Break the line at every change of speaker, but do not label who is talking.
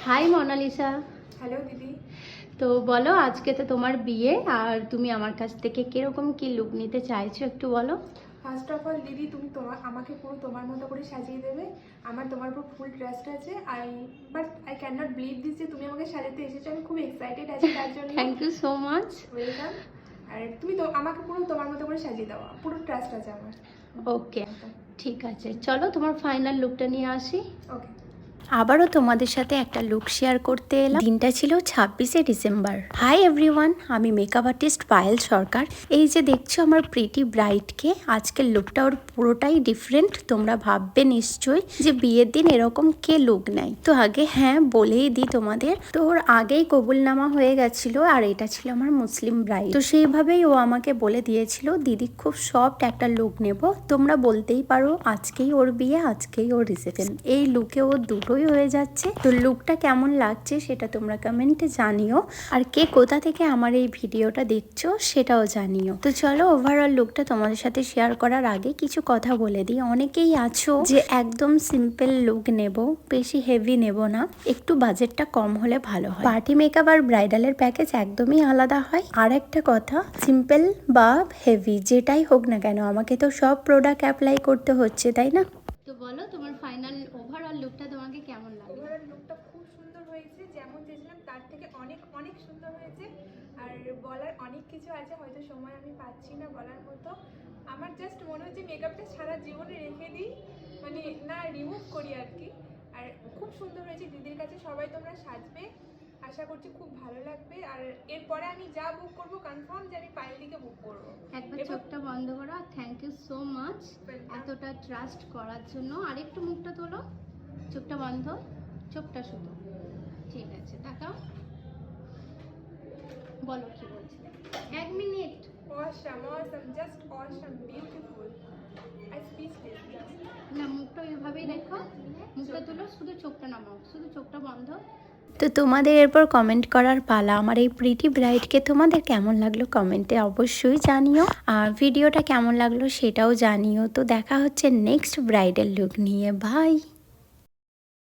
High Mona Lisa.
Hello দিদি।
তো বলো, আজকে তো তোমার বিয়ে, আর তুমি আমার কাছ থেকে কিরকম কি লুক নিতে চাইছো একটু বলো।
ফার্স্ট অফ অল দিদি, তুমি আমাকে পুরো তোমার মতো করে সাজিয়ে দেবে। আমার তোমার উপর ফুল ট্রাস্ট আছে। I can not believe this যে তুমি আমাকে সাজাতে এসেছো। আমি খুব এক্সাইটেড আছি তার জন্য।
Thank you so much.
Welcome. আর তুমি তো আমাকে পুরো তোমার মতো করে সাজিয়ে দাও, পুরো ট্রাস্ট আছে আমার।
ওকে, ঠিক আছে, চলো তোমার ফাইনাল লুকটা নিয়ে আসি।
ওকে।
আবারও তোমাদের সাথে একটা লুক শেয়ার করতে এলাম। দিনটা ছিল 26শে ডিসেম্বর। হাই এভরিওয়ান, আমি মেকআপ আর্টিস্ট পায়েল সরকার। এই যে দেখছো আমার প্রিটি ব্রাইডকে, আজকের লুকটা ওর পুরোটাই ডিফারেন্ট। তোমরা ভাববে নিশ্চয়ই যে বিয়ের দিন এরকম কে লুক নেয়। তো আগে হ্যাঁ বলেই দিই তোমাদের, তো ওর আগেই কবুলনামা হয়ে গেছিল, আর এটা ছিল আমার মুসলিম ব্রাইড। তো সেইভাবেই ও আমাকে বলে দিয়েছিল দিদি খুব সফট একটা লুক নেব। তোমরা বলতেই পারো আজকেই ওর বিয়ে, আজকেই ওর রিসেপশন। এই লুকে ও দুটোই হয়ে যাচ্ছে। তো লুকটা কেমন লাগছে সেটা তোমরা কমেন্টে জানিও, আর কে কোথা থেকে আমার এই ভিডিওটা দেখছো সেটাও জানিও। তো চলো ওভারঅল লুকটা তোমাদের সাথে শেয়ার করার আগে কিছু কথা বলে দিই। অনেকেই আছো যে একদম সিম্পল লুক নেব, বেশি হেভি নেব না, একটু বাজেটটা কম হলে ভালো হয়। পার্টি মেকআপ আর ব্রাইডালের প্যাকেজ একদমই আলাদা হয়। আর একটা কথা, সিম্পল বা হেভি যেটাই হোক না কেন, আমাকে তো সব প্রোডাক্ট অ্যাপ্লাই করতে হচ্ছে, তাই না? তো বলো তোমার ফাইনাল ওভারঅল লুকটা তোমাকে কেমন লাগে?
ওভারঅল লুকটা খুব সুন্দর হয়েছে, যেমন চেয়েছিলাম তার থেকে অনেক অনেক সুন্দর হয়েছে। আর বলার অনেক কিছু আছে, হয়তো সময় আমি পাচ্ছি না বলার মতো। আমার জাস্ট মনে হচ্ছে মেকআপটা সারা জীবনে রেখে দিই, মানে না রিমুভ করি আর কি। আর খুব সুন্দর হয়েছে। দিদির কাছে সবাই তোমরা সাজবে, আশা করছি খুব ভালো লাগবে। আর এরপরে আমি যা বুক করবো কনফার্ম যে আমি পায়েলিকে বুক করবো।
একবার চোখটা বন্ধ করো। থ্যাংক ইউ সো মাচ এতটা ট্রাস্ট করার জন্য। আরেকটু মুখটা তোলো, চোখটা বন্ধ, চোখটা শুধু। ঠিক আছে, তাকাও, বলো কি বলছো। 1 minute.
Awesome, awesome, just awesome, beautiful. I speechless just.
না, মুখটা ওইভাবেই রেখো, মুখটা তুলো, শুধু চোখটা নামাও, শুধু চোখটা বন্ধ। তো তোমাদের এরপর কমেন্ট করার পালা। আমার এই প্রিটি ব্রাইডকে তোমাদের কেমন লাগলো কমেন্টে অবশ্যই জানিও, আর ভিডিওটা কেমন লাগলো সেটাও জানিও। তো দেখা হচ্ছে নেক্সট ব্রাইডাল লুক নিয়ে। বাই।